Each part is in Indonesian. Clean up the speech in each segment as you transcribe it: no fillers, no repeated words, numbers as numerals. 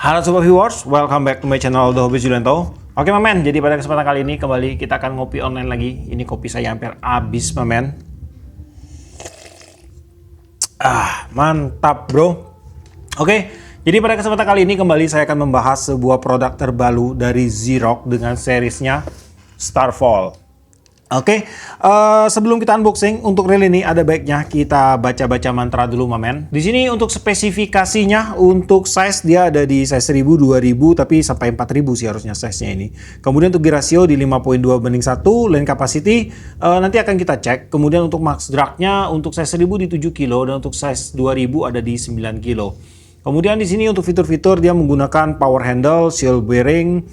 Halo Sobat Viewers, welcome back to my channel The Hobby Julianto. Oke men, jadi pada kesempatan kali ini kembali kita akan ngopi online lagi. Ini kopi saya hampir habis men. Mantap bro. Oke, jadi pada kesempatan kali ini kembali saya akan membahas sebuah produk terbaru dari Zerox dengan seriesnya Starfall. Oke, sebelum kita unboxing untuk reel ini ada baiknya kita baca-baca mantra dulu men. Di sini untuk spesifikasinya untuk size dia ada di size 1000, 2000 tapi sampai 4000 sih harusnya size-nya ini. Kemudian untuk gear ratio di 5.2:1, lane capacity nanti akan kita cek. Kemudian untuk max drag-nya untuk size 1000 di 7 kg dan untuk size 2000 ada di 9 kg. Kemudian di sini untuk fitur-fitur dia menggunakan power handle, shield bearing,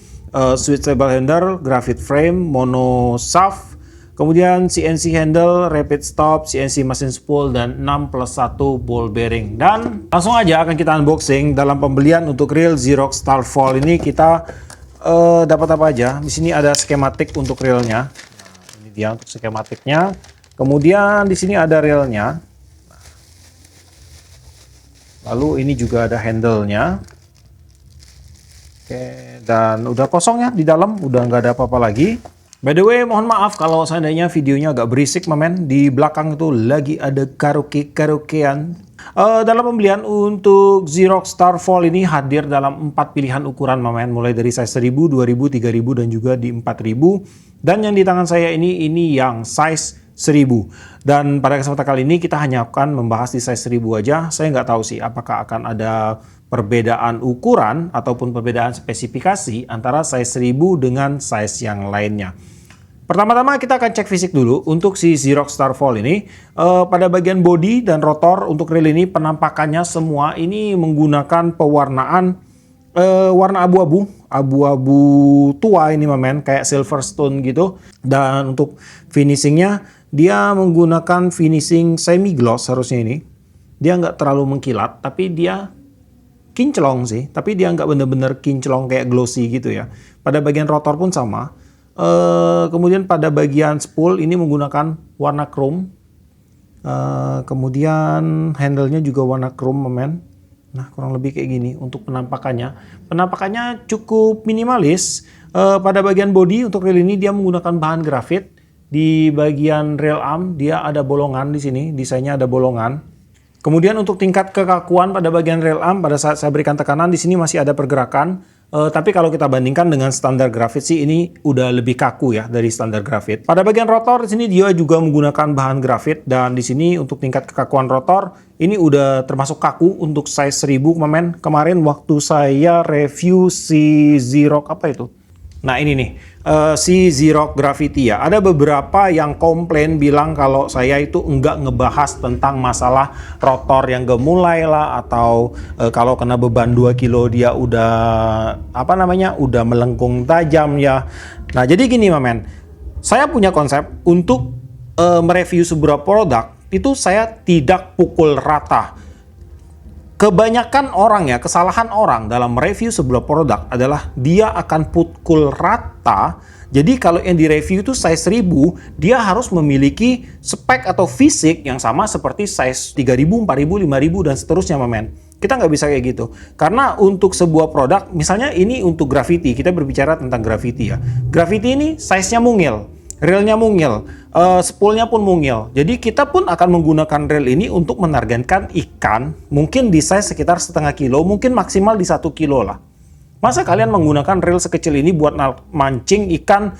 switchable handle, graphite frame, mono shaft. Kemudian CNC handle, rapid stop, CNC machine spool, dan 6+1 ball bearing. Dan langsung aja akan kita unboxing. Dalam pembelian untuk reel Zerox Starfall ini kita dapat apa aja. Di sini ada skematik untuk reelnya. Nah, ini dia untuk skematiknya. Kemudian di sini ada reelnya. Lalu ini juga ada handle-nya. Oke, dan udah kosong ya di dalam, udah nggak ada apa-apa lagi. By the way, mohon maaf kalau seandainya videonya agak berisik, men. Di belakang itu lagi ada karaoke-karaokean. Dalam pembelian untuk Zerox Starfall ini hadir dalam 4 pilihan ukuran, men. Mulai dari size 1000, 2000, 3000, dan juga di 4000. Dan yang di tangan saya ini yang size 1000. Dan pada kesempatan kali ini kita hanya akan membahas di size 1000 aja. Saya nggak tahu sih apakah akan ada perbedaan ukuran ataupun perbedaan spesifikasi antara size 1000 dengan size yang lainnya. Pertama-tama kita akan cek fisik dulu untuk si Zerox Starfall ini. Pada bagian body dan rotor untuk reel ini penampakannya semua ini menggunakan pewarnaan warna abu-abu tua ini men, kayak Silverstone gitu. Dan untuk finishingnya dia menggunakan finishing semi gloss harusnya ini. Dia nggak terlalu mengkilat tapi dia kinclong sih, tapi dia nggak bener-bener kinclong kayak glossy gitu ya. Pada bagian rotor pun sama. Kemudian pada bagian spool ini menggunakan warna chrome. Kemudian handle-nya juga warna chrome men. Nah kurang lebih kayak gini untuk penampakannya. Penampakannya cukup minimalis. Pada bagian body untuk reel ini dia menggunakan bahan grafit. Di bagian reel arm dia ada bolongan di sini, desainnya ada bolongan. Kemudian untuk tingkat kekakuan pada bagian reel arm, pada saat saya berikan tekanan di sini masih ada pergerakan. Tapi kalau kita bandingkan dengan standar grafit sih ini udah lebih kaku ya dari standar grafit. Pada bagian rotor di sini dia juga menggunakan bahan grafit dan di sini untuk tingkat kekakuan rotor ini udah termasuk kaku untuk size 1000 men. Kemarin waktu saya review si Zerox apa itu? Nah ini nih, si Zerox Gravity ya. Ada beberapa yang komplain bilang kalau saya itu enggak ngebahas tentang masalah rotor yang gemulai lah. Atau kalau kena beban 2 kilo dia udah, udah melengkung tajam ya. Nah jadi gini men, saya punya konsep untuk mereview sebuah produk, itu saya tidak pukul rata. Kebanyakan orang ya, kesalahan orang dalam mereview sebuah produk adalah dia akan pukul rata. Jadi kalau yang direview itu size 1000, dia harus memiliki spek atau fisik yang sama seperti size 3000, 4000, 5000 dan seterusnya men. Kita nggak bisa kayak gitu. Karena untuk sebuah produk, misalnya ini untuk Gravity, kita berbicara tentang Gravity ya. Gravity ini size-nya mungil, reelnya mungil, spoolnya pun mungil. Jadi kita pun akan menggunakan reel ini untuk menargetkan ikan mungkin di size sekitar setengah kilo, mungkin maksimal di 1 kilo lah. Masa kalian menggunakan reel sekecil ini buat mancing ikan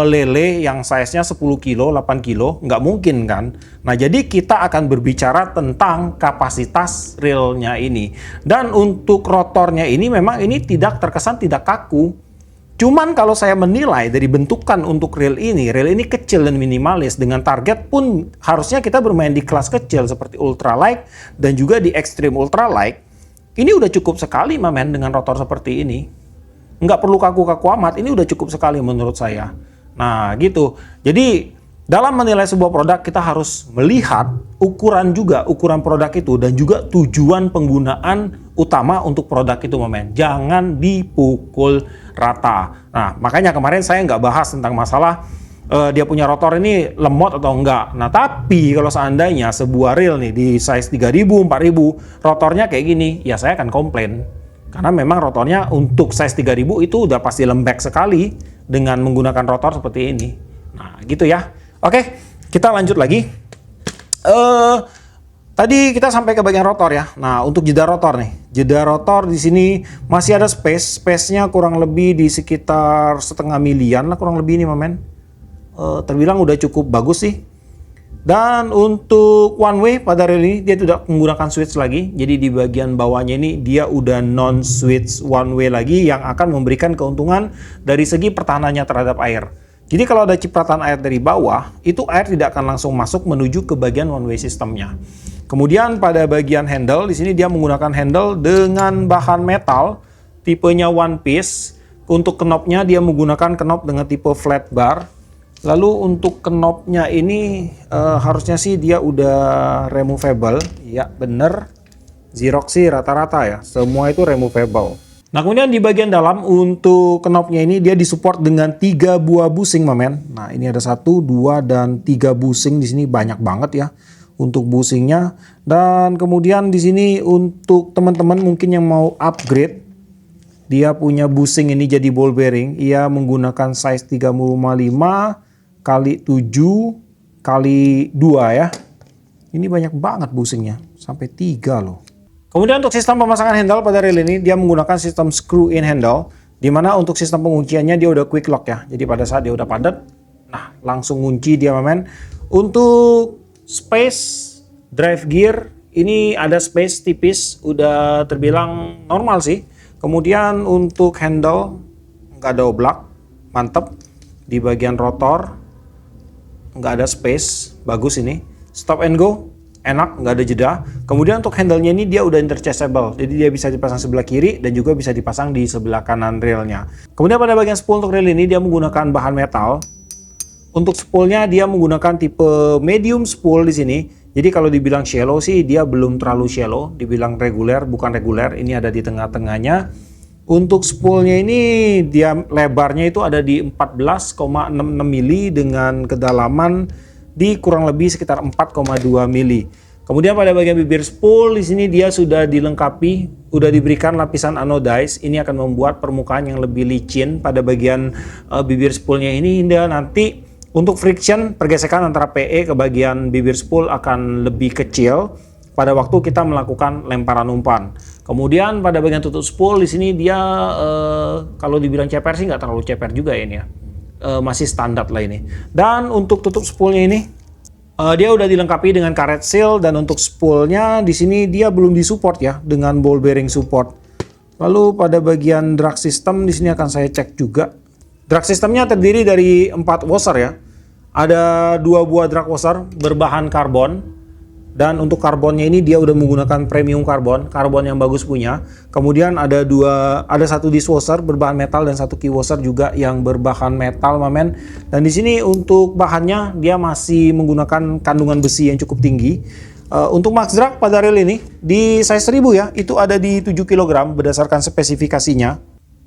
lele yang size-nya 10 kilo, 8 kilo? Nggak mungkin kan? Nah jadi kita akan berbicara tentang kapasitas reelnya ini. Dan untuk rotornya ini memang ini tidak terkesan tidak kaku. Cuman kalau saya menilai dari bentukan untuk reel ini kecil dan minimalis, dengan target pun harusnya kita bermain di kelas kecil seperti ultralight dan juga di extreme ultralight. Ini udah cukup sekali men dengan rotor seperti ini. Nggak perlu kaku-kaku amat, ini udah cukup sekali menurut saya. Nah gitu, jadi dalam menilai sebuah produk kita harus melihat ukuran juga, ukuran produk itu dan juga tujuan penggunaan utama untuk produk itu men. Jangan dipukul rata. Nah makanya kemarin saya nggak bahas tentang masalah dia punya rotor ini lemot atau enggak. Nah tapi kalau seandainya sebuah reel nih di size 3000, 4000 rotornya kayak gini, ya saya akan komplain. Karena memang rotornya untuk size 3000 itu udah pasti lembek sekali dengan menggunakan rotor seperti ini. Nah, gitu ya. Oke, kita lanjut lagi. Tadi kita sampai ke bagian rotor ya. Nah, untuk jeda rotor nih. Jeda rotor di sini masih ada space. Space-nya kurang lebih di sekitar setengah milian lah kurang lebih nih, Mamen. Terbilang udah cukup bagus sih. Dan untuk one way pada rel ini dia tidak menggunakan switch lagi. Jadi di bagian bawahnya ini dia udah non switch one way lagi yang akan memberikan keuntungan dari segi pertahanannya terhadap air. Jadi kalau ada cipratan air dari bawah, itu air tidak akan langsung masuk menuju ke bagian one way sistemnya. Kemudian pada bagian handle, di sini dia menggunakan handle dengan bahan metal, tipenya one piece. Untuk knopnya dia menggunakan knop dengan tipe flat bar. Lalu untuk knopnya ini harusnya sih dia udah removable. Ya bener, Xerox sih rata-rata ya, semua itu removable. Nah kemudian di bagian dalam untuk knopnya ini dia disupport dengan 3 buah busing, Mamen. Nah ini ada 1, 2, dan 3 busing di sini, banyak banget ya untuk busingnya. Dan kemudian di sini untuk teman-teman mungkin yang mau upgrade, dia punya busing ini jadi ball bearing. Ia menggunakan size 355 kali 7 kali 2 ya. Ini banyak banget busingnya, sampai 3 loh. Kemudian untuk sistem pemasangan handle pada rel ini dia menggunakan sistem screw in handle, dimana untuk sistem pengunciannya dia udah quick lock ya. Jadi pada saat dia udah padat, nah langsung kunci dia, Mamen. Untuk space drive gear ini ada space tipis, udah terbilang normal sih. Kemudian untuk handle nggak ada oblak, mantep. Di bagian rotor nggak ada space, bagus ini. Stop and go, enak, nggak ada jeda. Kemudian untuk handle-nya ini dia udah interchangeable, jadi dia bisa dipasang sebelah kiri dan juga bisa dipasang di sebelah kanan railnya. Kemudian pada bagian spool untuk rail ini dia menggunakan bahan metal. Untuk spoolnya dia menggunakan tipe medium spool di sini. Jadi kalau dibilang shallow sih dia belum terlalu shallow, dibilang reguler bukan reguler, ini ada di tengah-tengahnya. Untuk spoolnya ini dia lebarnya itu ada di 14,66 mili dengan kedalaman di kurang lebih sekitar 4,2 mili. Kemudian pada bagian bibir spool di sini dia sudah dilengkapi, udah diberikan lapisan anodize. Ini akan membuat permukaan yang lebih licin pada bagian bibir spoolnya ini, hingga nanti untuk friction, pergesekan antara PE ke bagian bibir spool akan lebih kecil pada waktu kita melakukan lemparan umpan. Kemudian pada bagian tutup spool di sini dia kalau dibilang ceper sih nggak terlalu ceper juga ini ya. Masih standar lah ini. Dan untuk tutup spoolnya ini dia udah dilengkapi dengan karet seal, dan untuk spoolnya di sini dia belum disupport ya dengan ball bearing support. Lalu pada bagian drag system di sini akan saya cek juga. Drag systemnya terdiri dari 4 washer ya. Ada 2 buah drag washer berbahan karbon. Dan untuk karbonnya ini dia udah menggunakan premium karbon yang bagus punya. Kemudian ada 1 dishwasher berbahan metal dan 1 key washer juga yang berbahan metal, Mamen. Dan di sini untuk bahannya dia masih menggunakan kandungan besi yang cukup tinggi. Untuk max drag pada rel ini di size 1000 ya, itu ada di 7 kg berdasarkan spesifikasinya.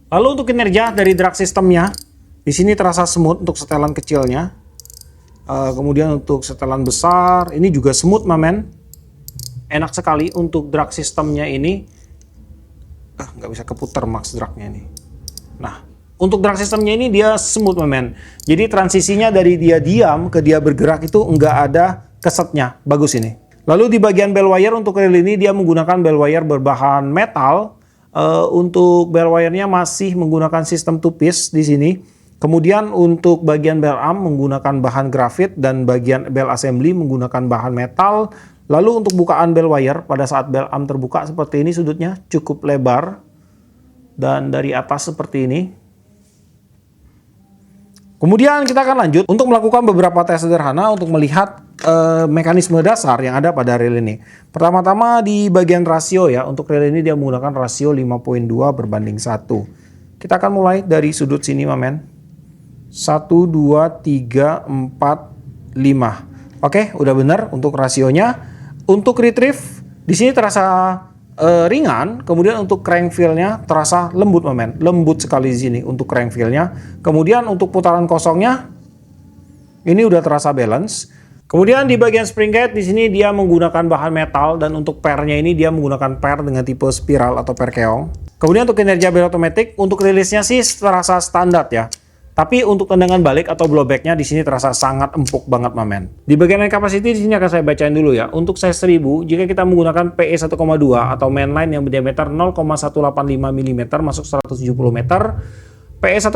Lalu untuk kinerja dari drag sistemnya, di sini terasa smooth untuk setelan kecilnya. Kemudian untuk setelan besar, ini juga smooth, Mamen. Enak sekali untuk drag sistemnya ini. Nggak bisa keputar max dragnya ini. Nah, untuk drag sistemnya ini dia smooth, Mamen. Jadi transisinya dari dia diam ke dia bergerak itu nggak ada kesetnya. Bagus ini. Lalu di bagian bell wire untuk rel ini dia menggunakan bell wire berbahan metal. Untuk bell wire-nya masih menggunakan sistem two piece di sini. Kemudian untuk bagian bell arm menggunakan bahan grafit dan bagian bell assembly menggunakan bahan metal. Lalu untuk bukaan bell wire pada saat bell arm terbuka seperti ini, sudutnya cukup lebar dan dari atas seperti ini. Kemudian kita akan lanjut untuk melakukan beberapa tes sederhana untuk melihat mekanisme dasar yang ada pada rel ini. Pertama-tama di bagian rasio ya, untuk rel ini dia menggunakan rasio 5.2 berbanding 1. Kita akan mulai dari sudut sini, Mamen. 1, 2, 3, 4, 5. Oke, udah benar untuk rasionya. Untuk retrieve di sini terasa ringan. Kemudian untuk crank feel-nya terasa lembut, Mamen. Lembut sekali di sini untuk crank feel-nya. Kemudian untuk putaran kosongnya ini udah terasa balance. Kemudian di bagian spring gate di sini dia menggunakan bahan metal dan untuk pernya ini dia menggunakan per dengan tipe spiral atau per keong. Kemudian untuk kinerja bel otomatis untuk rilisnya sih terasa standar ya. Tapi untuk tendangan balik atau blowbacknya di sini terasa sangat empuk banget mamen. Di bagian line capacity di sini akan saya bacain dulu ya. Untuk size 1000 jika kita menggunakan PE 1,2 atau mainline yang berdiameter 0,185 mm masuk 170 meter, PE 1,5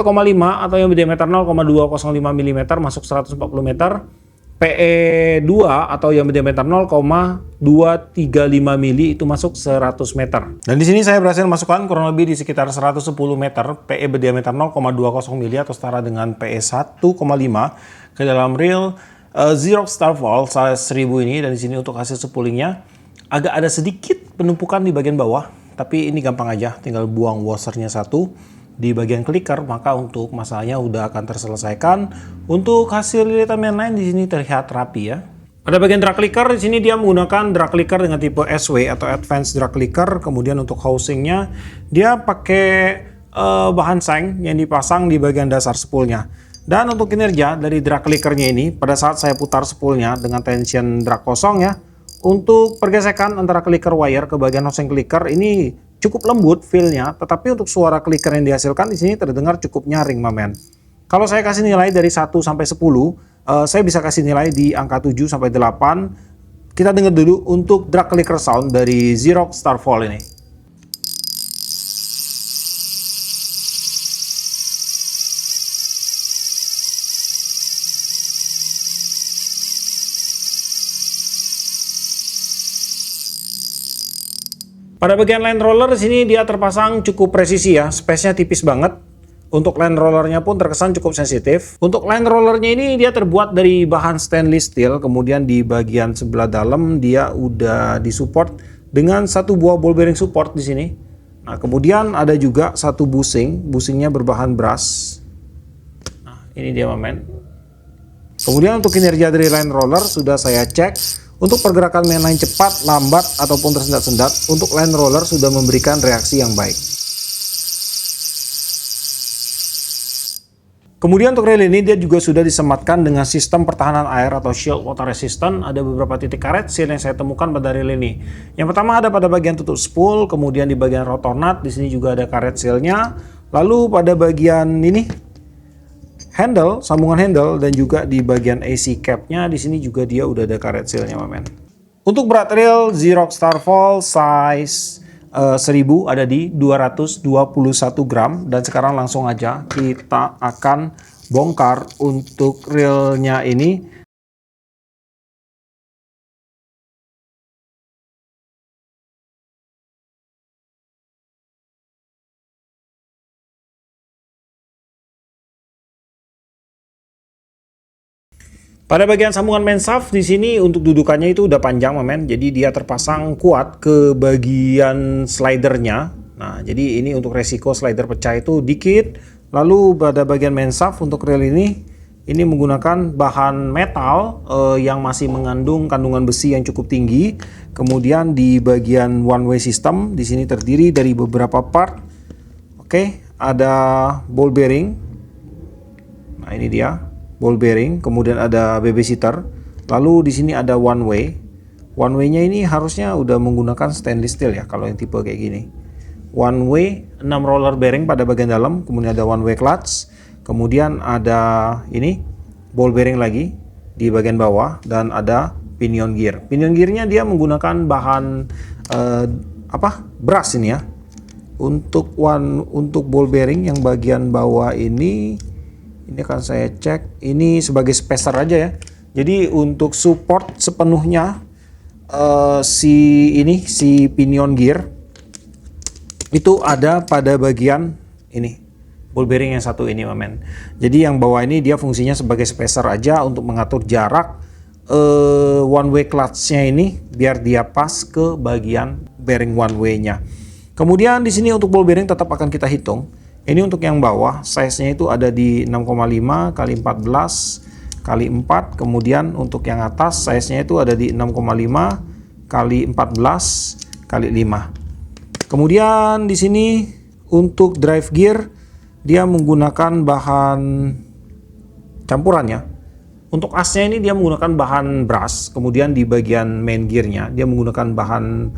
atau yang berdiameter 0,205 mm masuk 140 meter, PE 2 atau yang berdiameter 0,235 mili itu masuk 100 meter. Dan di sini saya berhasil masukkan kurang lebih di sekitar 110 meter PE berdiameter 0,20 mili atau setara dengan PE 1,5 ke dalam reel Xerox Starfall size 1000 ini. Dan di sini untuk hasil spoolingnya agak ada sedikit penumpukan di bagian bawah, tapi ini gampang aja, tinggal buang washernya satu di bagian clicker, maka untuk masalahnya udah akan terselesaikan. Untuk hasil lilitan mainline di sini terlihat rapi ya. Pada bagian drag clicker di sini dia menggunakan drag clicker dengan tipe SW atau Advanced Drag Clicker. Kemudian untuk housingnya dia pakai bahan seng yang dipasang di bagian dasar spoolnya. Dan untuk kinerja dari drag clickernya ini, pada saat saya putar spoolnya dengan tension drag kosong ya, untuk pergesekan antara clicker wire ke bagian housing clicker ini cukup lembut feel-nya, tetapi untuk suara clicker yang dihasilkan di sini terdengar cukup nyaring, mamen. Kalau saya kasih nilai dari 1 sampai 10, saya bisa kasih nilai di angka 7 sampai 8. Kita dengar dulu untuk drag clicker sound dari Xerox Starfall ini. Pada bagian line roller di sini dia terpasang cukup presisi ya, space-nya tipis banget. Untuk line rollernya pun terkesan cukup sensitif. Untuk line rollernya ini dia terbuat dari bahan stainless steel, kemudian di bagian sebelah dalam dia udah disupport dengan satu buah ball bearing support di sini. Nah, kemudian ada juga satu bushingnya berbahan brass. Nah, ini dia mamen. Kemudian untuk kinerja dari line roller sudah saya cek. Untuk pergerakan mainline cepat, lambat, ataupun tersendat-sendat, untuk line roller sudah memberikan reaksi yang baik. Kemudian untuk reel ini dia juga sudah disematkan dengan sistem pertahanan air atau shield water resistant. Ada beberapa titik karet seal yang saya temukan pada reel ini. Yang pertama ada pada bagian tutup spool, kemudian di bagian rotor nut, di sini juga ada karet sealnya. Lalu pada bagian ini handle, sambungan handle, dan juga di bagian AC cap-nya di sini juga dia udah ada karet sealnya, mamen. Untuk berat reel Xerox Starfall size 1000 ada di 221 gram, dan sekarang langsung aja kita akan bongkar untuk reelnya ini. Pada bagian sambungan main shaft di sini untuk dudukannya itu udah panjang, mamen. Jadi dia terpasang kuat ke bagian slidernya. Nah, jadi ini untuk resiko slider pecah itu dikit. Lalu pada bagian main shaft untuk reel ini menggunakan bahan metal yang masih mengandung kandungan besi yang cukup tinggi. Kemudian di bagian one way system di sini terdiri dari beberapa part. Oke, ada ball bearing. Nah, ini dia. Ball bearing, kemudian ada babysitter, lalu di sini ada one way. One way-nya ini harusnya udah menggunakan stainless steel ya kalau yang tipe kayak gini. One way 6 roller bearing pada bagian dalam, kemudian ada one way clutch, kemudian ada ini ball bearing lagi di bagian bawah, dan ada pinion gear. Pinion gearnya dia menggunakan bahan brass ini ya. Untuk ball bearing yang bagian bawah ini akan saya cek, ini sebagai spacer aja ya. Jadi untuk support sepenuhnya si pinion gear itu ada pada bagian ini ball bearing yang satu ini, mamen. Jadi yang bawah ini dia fungsinya sebagai spacer aja untuk mengatur jarak one way clutch-nya ini biar dia pas ke bagian bearing one way-nya. Kemudian di sini untuk ball bearing tetap akan kita hitung. Ini untuk yang bawah, size-nya itu ada di 6,5 kali 14 kali 4. Kemudian untuk yang atas, size-nya itu ada di 6,5 kali 14 kali 5. Kemudian di sini untuk drive gear, dia menggunakan bahan campurannya. Untuk asnya ini dia menggunakan bahan brass, kemudian di bagian main gearnya dia menggunakan bahan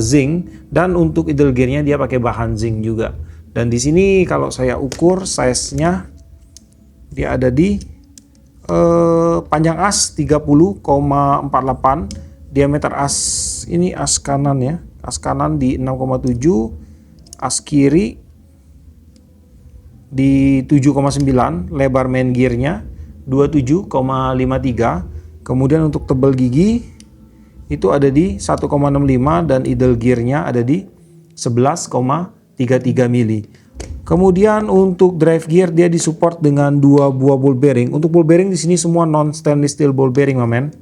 zinc, dan untuk idle gearnya dia pakai bahan zinc juga. Dan di sini kalau saya ukur size-nya dia ada di panjang as 30,48, diameter as ini as kanan ya, as kanan di 6,7, as kiri di 7,9, lebar main gearnya 27,53. Kemudian untuk tebal gigi itu ada di 1,65 dan idle gearnya ada di 11,33 mili. Kemudian untuk drive gear dia disupport dengan 2 buah ball bearing. Untuk ball bearing di sini semua non stainless steel ball bearing, men.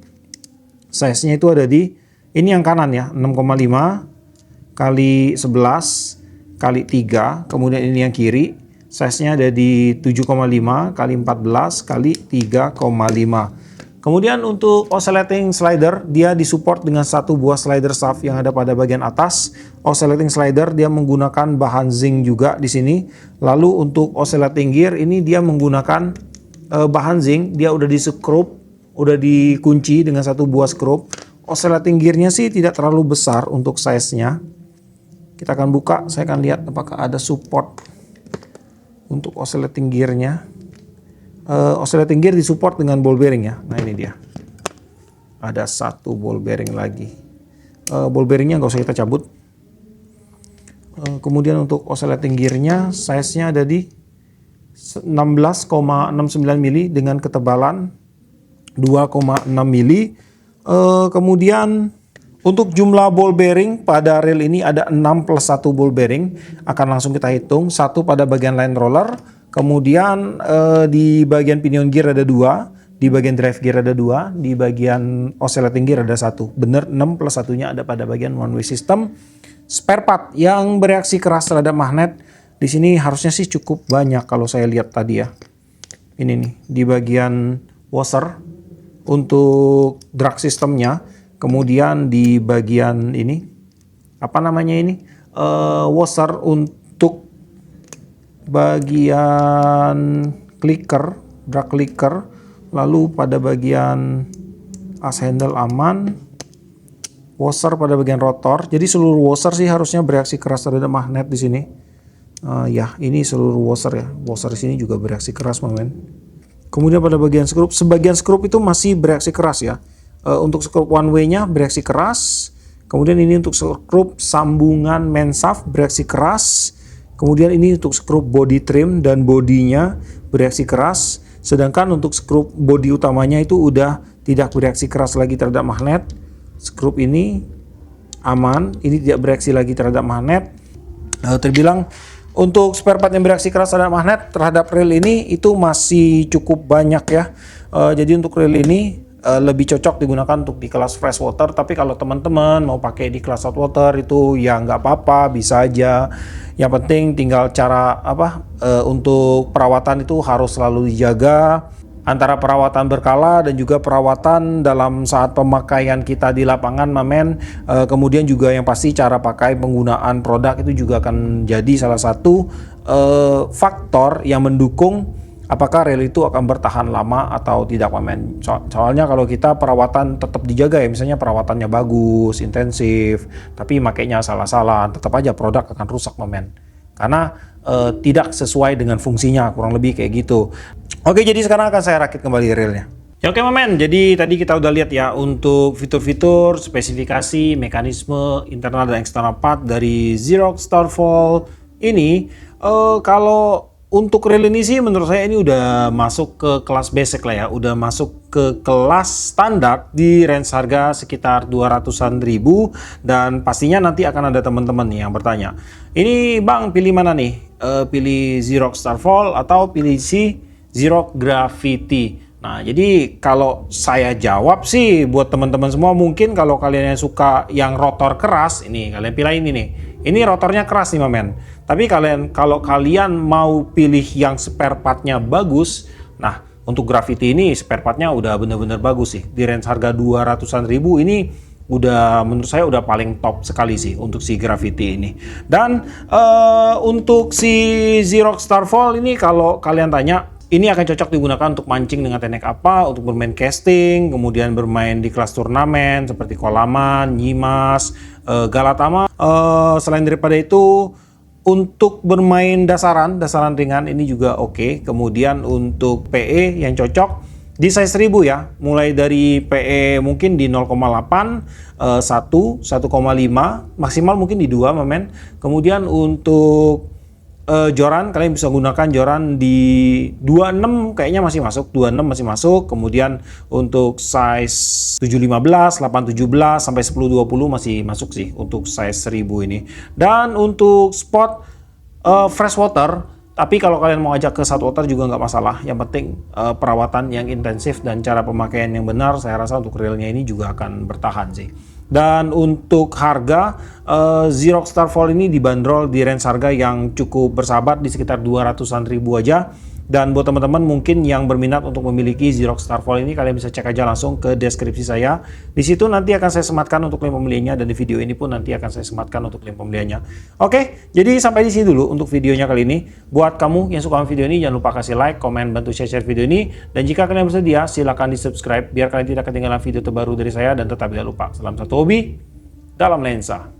Size-nya itu ada di ini yang kanan ya, 6,5 kali 11 kali 3. Kemudian ini yang kiri size-nya ada di 7,5 kali 14 kali 3,5. Kemudian untuk oscillating slider dia disupport dengan 1 buah slider shaft yang ada pada bagian atas. Oscillating slider dia menggunakan bahan zinc juga di sini. Lalu untuk oscillating gear ini dia menggunakan bahan zinc, dia udah di skrup, udah dikunci dengan 1 buah skrup. Oscillating gearnya sih tidak terlalu besar untuk size-nya. Kita akan buka, saya akan lihat apakah ada support untuk oscillating gearnya. Oscillating gear disupport dengan ball bearing ya. Nah ini dia, ada 1 ball bearing lagi. Ball bearingnya nggak usah kita cabut. Kemudian untuk oscillating gearnya size-nya ada di 16,69 mili dengan ketebalan 2,6 mili. Kemudian untuk jumlah ball bearing pada reel ini ada 6 plus 1 ball bearing. Akan langsung kita hitung. 1 pada bagian line roller. Kemudian di bagian pinion gear ada 2. Di bagian drive gear ada 2. Di bagian oscillating gear ada 1. Bener 6 plus 1-nya ada pada bagian one way system. Spare part yang bereaksi keras terhadap magnet. Di sini harusnya sih cukup banyak kalau saya lihat tadi ya. Ini nih di bagian washer untuk drag systemnya. Kemudian di bagian ini apa namanya ini washer untuk bagian clicker, drag clicker. Lalu pada bagian as handle aman, washer pada bagian rotor. Jadi seluruh washer sih harusnya bereaksi keras terhadap magnet di sini. Ya, ini seluruh washer ya. Washer di sini juga bereaksi keras, men. Kemudian pada bagian skrup, sebagian skrup itu masih bereaksi keras ya. Untuk skrup one way-nya bereaksi keras. Kemudian ini untuk skrup sambungan main shaft bereaksi keras. Kemudian ini untuk skrup body trim dan bodinya bereaksi keras. Sedangkan untuk skrup body utamanya itu udah tidak bereaksi keras lagi terhadap magnet. Skrup ini aman, ini tidak bereaksi lagi terhadap magnet. Terbilang untuk spare part yang bereaksi keras terhadap magnet terhadap reel ini itu masih cukup banyak ya. Jadi untuk reel ini lebih cocok digunakan untuk di kelas fresh water. Tapi kalau teman-teman mau pakai di kelas hot water itu ya nggak apa-apa, bisa aja. Yang penting tinggal cara untuk perawatan itu harus selalu dijaga. Antara perawatan berkala dan juga perawatan dalam saat pemakaian kita di lapangan, mamen. Kemudian juga yang pasti cara pakai penggunaan produk itu juga akan jadi salah satu faktor yang mendukung apakah reel itu akan bertahan lama atau tidak, mamen. Soalnya kalau kita perawatan tetap dijaga ya, misalnya perawatannya bagus, intensif, tapi makainya salah-salah, tetap aja produk akan rusak, mamen. Karena tidak sesuai dengan fungsinya, kurang lebih kayak gitu. Oke, jadi sekarang akan saya rakit kembali reelnya. Ya, oke, men. Jadi tadi kita udah lihat ya untuk fitur-fitur, spesifikasi, mekanisme internal dan eksternal part dari Xerox Starfall ini. Kalau untuk reel ini sih menurut saya ini udah masuk ke kelas basic lah ya, udah masuk ke kelas standar di range harga sekitar 200-an ribu. Dan pastinya nanti akan ada teman-teman nih yang bertanya, ini bang pilih mana nih? Pilih Xerox Starfall atau pilih si Xerox Gravity? Nah, jadi kalau saya jawab sih buat teman-teman semua, mungkin kalau kalian yang suka yang rotor keras, ini kalian pilih ini nih. Ini rotornya keras nih, men. Tapi kalau kalian mau pilih yang spare partnya bagus, nah untuk Gravity ini spare partnya udah bener-bener bagus sih. Di range harga 200-an ribu ini udah menurut saya udah paling top sekali sih untuk si Gravity ini. Dan untuk si Xerox Starfall ini kalau kalian tanya Ini akan cocok digunakan untuk mancing dengan teknik apa, untuk bermain casting, kemudian bermain di kelas turnamen seperti Kolaman, Nyimas, Galatama. Selain daripada itu, untuk bermain dasaran ringan ini juga oke. Kemudian untuk PE yang cocok di size 1000 ya, mulai dari PE mungkin di 0,8, 1, 1,5, maksimal mungkin di 2 Mamen. Kemudian untuk joran, kalian bisa gunakan joran di 26 kayaknya masih masuk, 26 masih masuk. Kemudian untuk size 715, 817 sampai 1020 masih masuk sih untuk size 1000 ini. Dan untuk spot fresh water, tapi kalau kalian mau ajak ke saltwater juga nggak masalah. Yang penting perawatan yang intensif dan cara pemakaian yang benar, saya rasa untuk reelnya ini juga akan bertahan sih. Dan untuk harga, Xerox Starfall ini dibanderol di range harga yang cukup bersahabat di sekitar 200-an ribu aja. Dan buat teman-teman mungkin yang berminat untuk memiliki Xerox Starfall ini, kalian bisa cek aja langsung ke deskripsi saya. Di situ nanti akan saya sematkan untuk link pembeliannya, dan di video ini pun nanti akan saya sematkan untuk link pembeliannya. Oke, jadi sampai di sini dulu untuk videonya kali ini. Buat kamu yang suka video ini, jangan lupa kasih like, komen, bantu share video ini. Dan jika kalian bersedia, silahkan di subscribe biar kalian tidak ketinggalan video terbaru dari saya. Dan tetap jangan lupa, salam satu hobi dalam lensa.